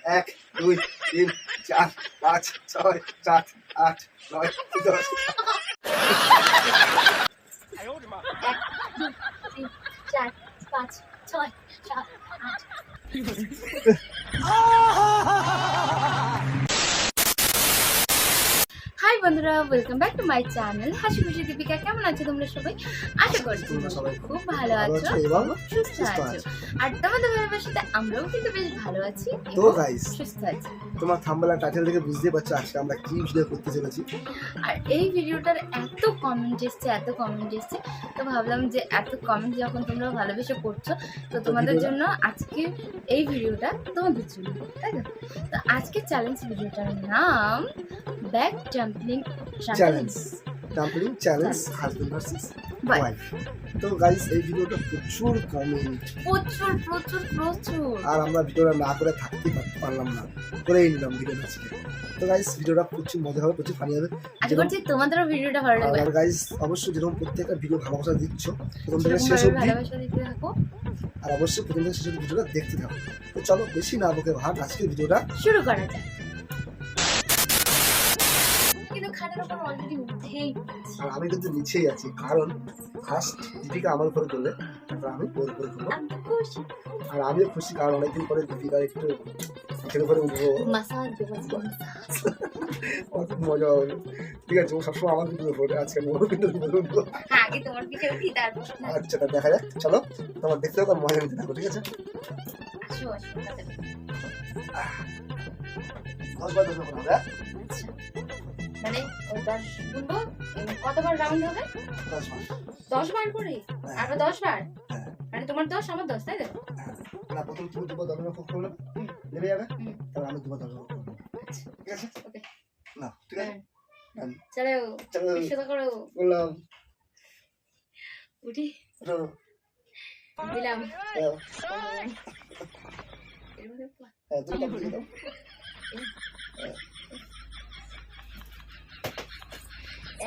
1 2 3 4 5 6 7 8 9 10 1 2 3 4 5 6 7 8 high বন্ধুরা, welcome back to my channel হাসি খুশি দীপিকা। কেমন আছো তোমরা সবাই? আশা করছি তোমরা সবাই খুব ভালো আছো এবং সুস্থ আছো। আর তোমাদের ভালোবাসাতে আমরাও কিন্তু বেশ ভালো আছি তো গাইস, সুস্থ আছি। তোমার থাম্বনেল আর টাইটেল দেখে বুঝতে পারছো আজকে আমরা কি ভিডিও করতে চলেছি। আর এই ভিডিওটার এত কমেন্ট এসছে তো ভাবলাম যে এত কমেন্ট যখন তোমরা ভালোবেসে করছো তো তোমাদের জন্য আজকে এই ভিডিওটা তোমাদের জন্য, তাই না? তো আজকে চ্যালেঞ্জ ভিডিওটার নাম back jumping challenge husband versus wife. তো গাইস, এই ভিডিওটা প্রচুর কমেন্ট, প্রচুর আর আমরা ভিডিওটা না করে থাকতে পারলাম না, করেই নিলাম ভিডিওটা আজকে। তো গাইস, ভিডিওটা প্রচুর মজা হবে, প্রচুর ফানি হবে। আশা করছি তোমাদেরও ভিডিওটা ভালো লাগবে। আর গাইস, অবশ্যই যেরকম প্রত্যেকটা ভিডিও ভালোবাসা দিচ্ছ প্রথম থেকে শেষ অবধি ভালোবাসা দিতে থাকো, আর অবশ্যই প্রথম থেকে শেষ অবধি ভিডিওটা দেখতে থাকো। তো চলো বেশি না বকে ভাগ, আজকে ভিডিওটা শুরু করা যাক। কিন্তু খাটের উপর অলরেডি উঠেই পড়েছি আর আমি কিন্তু নিচেই আছি, কারণ ফার্স্ট দীপিকা আমার উপরে করলে তারপর আমি ওর উপরে করবো। আর আমিও খুশি, কারণ অনেকদিন পরে দীপিকার একটু এখানে করে উঠবো, মাসাজ দেবো। কত মজা হবে। ঠিক আছে, ও সবসময় আমার কিন্তু উপরে, আজকে ওর কিন্তু উঠবো। আগে তোমার পিঠে উঠি তারপর। আচ্ছা, তা দেখা যাক। চলো, তোমার দেখতে হবে, মজা নিতে থাকো, ঠিক আছে? আসো আমরা আচ্ছা, মানে ওটা শুনবো কতবার রাউন্ড হবে? 10 বার করে? আর 10 বার? মানে তোমার 10 আমার 10, তাই তো? না, প্রথম তুমি দুবার 10 বার করলে নেমে যাবে, তারপর আমি দুবার 10 বার করবো, ঠিক আছে? ওকে, না ঠিক আছে, চলো শুরু করো। বললাম উঠি দিলাম।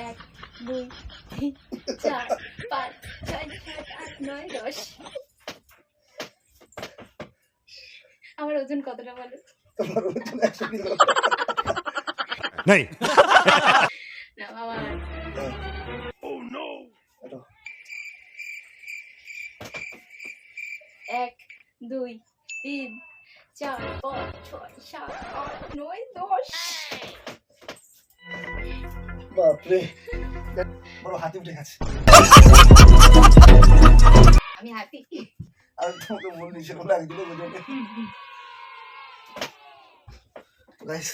এক 2 3 4 5 6 7 8 9 10। আমার ওজন কতটা বলো? তোমার ওজন 100 কিলো। नहीं না বাবা, oh no 1 2 3 4 5 6 7 8 9 10। বাপরে, বড় হাতি উঠে গেছে। আমি হাতি? আর তোমাকে মন নিচে বলে একদিকে বুঝে। গাইস,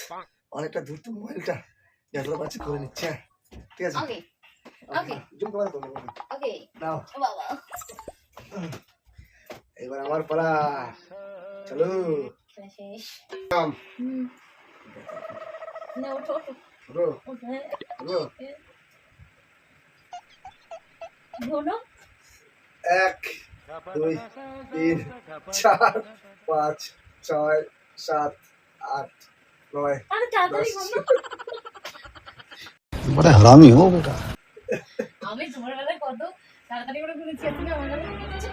অনেকটা দূর তো মোবাইলটা যতটা পাচ্ছি করে নিচ্ছে, ঠিক আছে? ওকে ওকে জুম করে দাও। ওকে নাও বাবা, এবার আমার পালা, চলো। খেলা শেষ। কাম না, ওঠো রো ওঠো রো। বলো। 1 2 3 4 5 6 7 8 9 আরে তাড়াতাড়ি বলো। बड़ा हरामी हो बेटा আমি তোমার বেলায় কত তাড়াতাড়ি করে বলেছি, তুমি আমার বেলায় বলছো।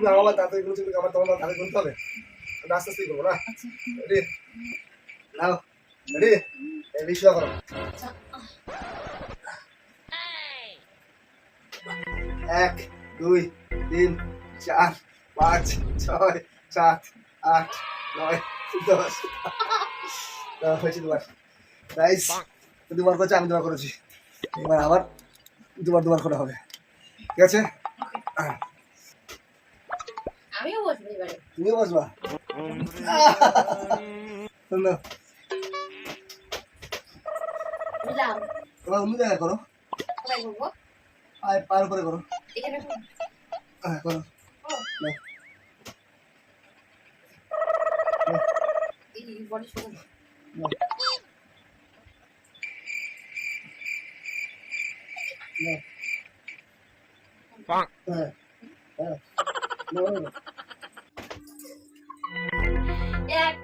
না, আমার তাড়াতাড়ি কোনো চিন্তা, আমার তোমার তাড়াতাড়ি করতে হবে, আমি আস্তে আস্তে করবো না। আচ্ছা রেডি? নাও, রেডি? রেডি, শুরু করো। আচ্ছা 1 2 3 4 5 6 7 8 9 10। হয়েছে দুবার। গাইস, দুবার করেছে, আমি দুবার করেছি, এবার আবার দুবার করে হবে, ঠিক আছে? আমিও বসবো এবারে। তুমিও বসবা? শোনো, বুঝলাম। তোমার অন্য জায়গায় করো, কোথায় করবো? পায়ের উপরে করো। এখানে করবো? হ্যাঁ, করো। ও, এই বডি শুরু। হ্যাঁ হ্যাঁ, 1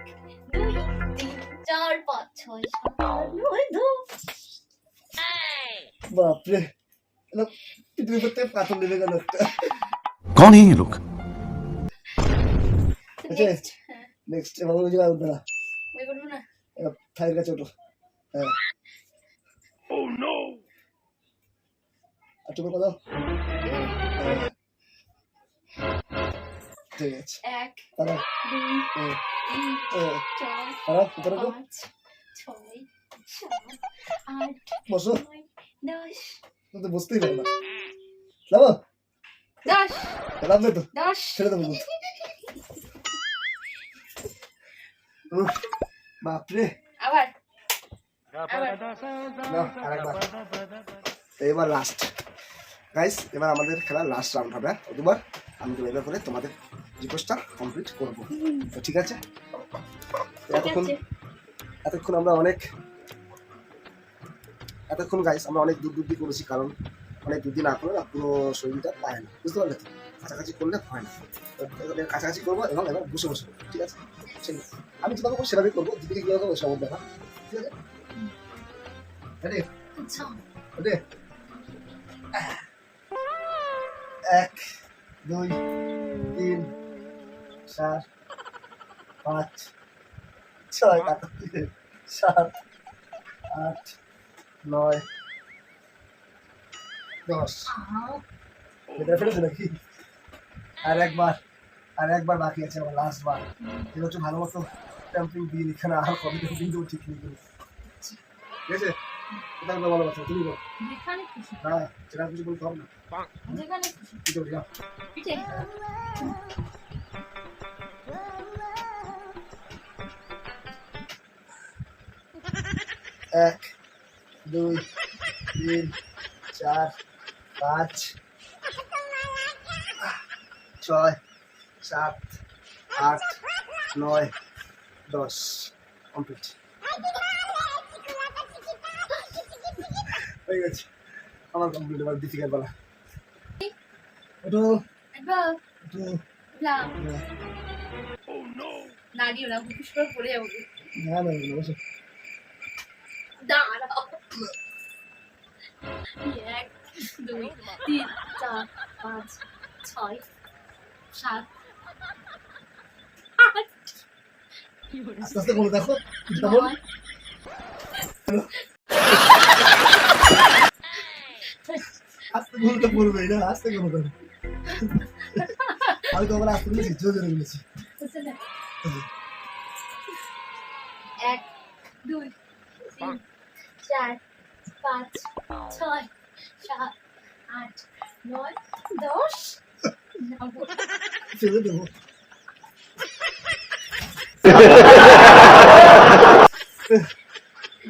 2 3 4 5 6 7 8 9 10। বাপরে, পৃথিবীর করতে পাথর নেমে গেল একটা। कौन है ये लोग নেক্সট এবার ওই জায়গায় উঠবে না, থাইয়ের কাছে ওঠো। হ্যাঁ আর তুমি কথা হ্যাঁ ঠিক আছে 1 দাঁড়াও 2 হ্যাঁ 3 হ্যাঁ 4 দাঁড়াও উপরে উঠো 5 6 7 8 বসো 9 10 তুমি তো বুঝতেই পারো না যাবো 10 নামবে তো 10 ছেড়ে দেবো উফ, বাপরে আবার না আরেকবার তো এবার লাস্ট গাইস এবার আমাদের খেলার লাস্ট রাউন্ড হবে দুবার আমি তো এবার করে তোমাদের রিকোয়েস্টটা কমপ্লিট করবো তো ঠিক আছে তো এতক্ষণ আমরা এতক্ষণ গাইস আমরা অনেক দূর দিয়ে করেছি কারণ অনেক দূর দিয়ে না করলে না পুরো শরীরটা পায় না বুঝতে পারলে তো কাছাকাছি করলে হয় না তো এবার কাছাকাছি করবো এবং এবার বসে বসে করবো, ঠিক আছে ঠিক আছে আমি যেভাবে করবো সেভাবেই করবো দিদিকে কীভাবে করবো সব দেখা ঠিক আছে রেডি আচ্ছা রেডি 1 2 3 4 5 6 7 8 9 10 এটা ফেলেছে নাকি আর একবার বাকি আছে আমার লাস্ট বার এটা হচ্ছে ভালো মতো ক্যাম্পিং দিন এখানে আর কবে কিন্তু ঠিক নেই ঠিক আছে এটা ভালো কথা তুমি বল যেখানে খুশি হ্যাঁ সেটা কিছু বলতে হবে না যেখানে খুশি কি করবি পিঠে এক 2 3 4 5 6 7 8 9 10 কমপ্লিট হয়ে গেছে আমার কমপ্লিট এবার ডিফিকাল্ট বলা ওটো একবার ওটো না না দিও না খুশ করে পড়ে যাবো না না বসে দাঁড়াও 1 2 3 4 5 6 7 8 আস্তে আস্তে বলে দেখো কেমন আস্তে বলতে পড়বে না আস্তে করে বলো আমি তো বলে আস্তে বলেছি জোরে জোরে বলেছি 1 2 3 4 5 6 7 8 9 10 ছেড়ে দেবো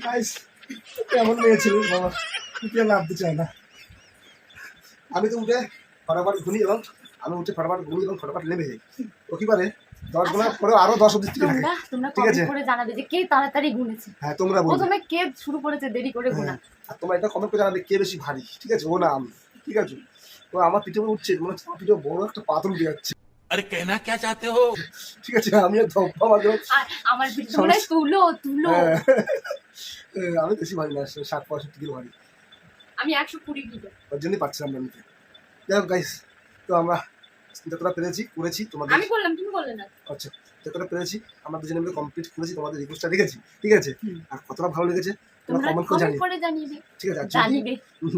গাইস কেমন মেয়েছিল বাবা উঠে নামতে চায় না আমি তো উঠে ফটাফট ঘুরি এবং আমি উঠে ফটাফট ঘুরি এবং ফটাফট নেমে যাই ও কি পারে 10 গুণা পরে আরো 10 অবধি থেকে থাকে তোমরা ঠিক আছে কমেন্ট করে জানাবে যে কে তাড়াতাড়ি গুনেছে হ্যাঁ তোমরা বলবে প্রথমে কে শুরু করেছে দেরি করে গোনা আর তোমরা এটা কমেন্ট করে জানাবে কে বেশি ভারী ঠিক আছে ও না আমি ঠিক আছে তো আমার পিঠে উঠছে মনে হচ্ছে আমার পিঠে বড় একটা পাথর উঠে যাচ্ছে अरे कहना क्या चाहते हो ঠিক আছে আমি আর ধপ্পা মারবো আর আমার ভিডিও মনে হয় তুলো আমি বেশি ভারী না 60-65 কিলো ভারী আমি 120 কিলো ওর জন্যই পারছিলাম না নিতে যাই হোক গাইস তো আমরা যতটা পেরেছি করেছি তোমাদের আমি করলাম তুমি করলে না আচ্ছা যতটা পেরেছি আমরা দুজনে মিলে কমপ্লিট করেছি তোমাদের রিকোয়েস্টটা রেখেছি ঠিক আছে আর কতটা ভালো লেগেছে তোমরা তোমরা কমেন্ট করে কমেন্ট জানিয়ে করে জানিয়ে ঠিক আছে আর জানিবে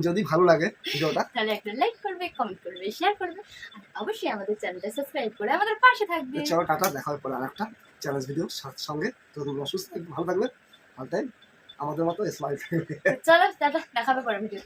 যদি ভালো লাগে ভিডিওটা তাহলে একটা লাইক করবে কমেন্ট করবে শেয়ার করবে আর অবশ্যই আমাদের চ্যানেলটা সাবস্ক্রাইব করে আমাদের পাশে থাকবে চলো টাটা দেখা হবে পরে আরেকটা চ্যালেঞ্জ ভিডিও সঙ্গে তো তোমরা সুস্থ থাকবে ভালো থাকবে ভালো টাইম আমাদের মতো স্মাইল থাকবে চলো টাটা দেখা হবে পরের ভিডিও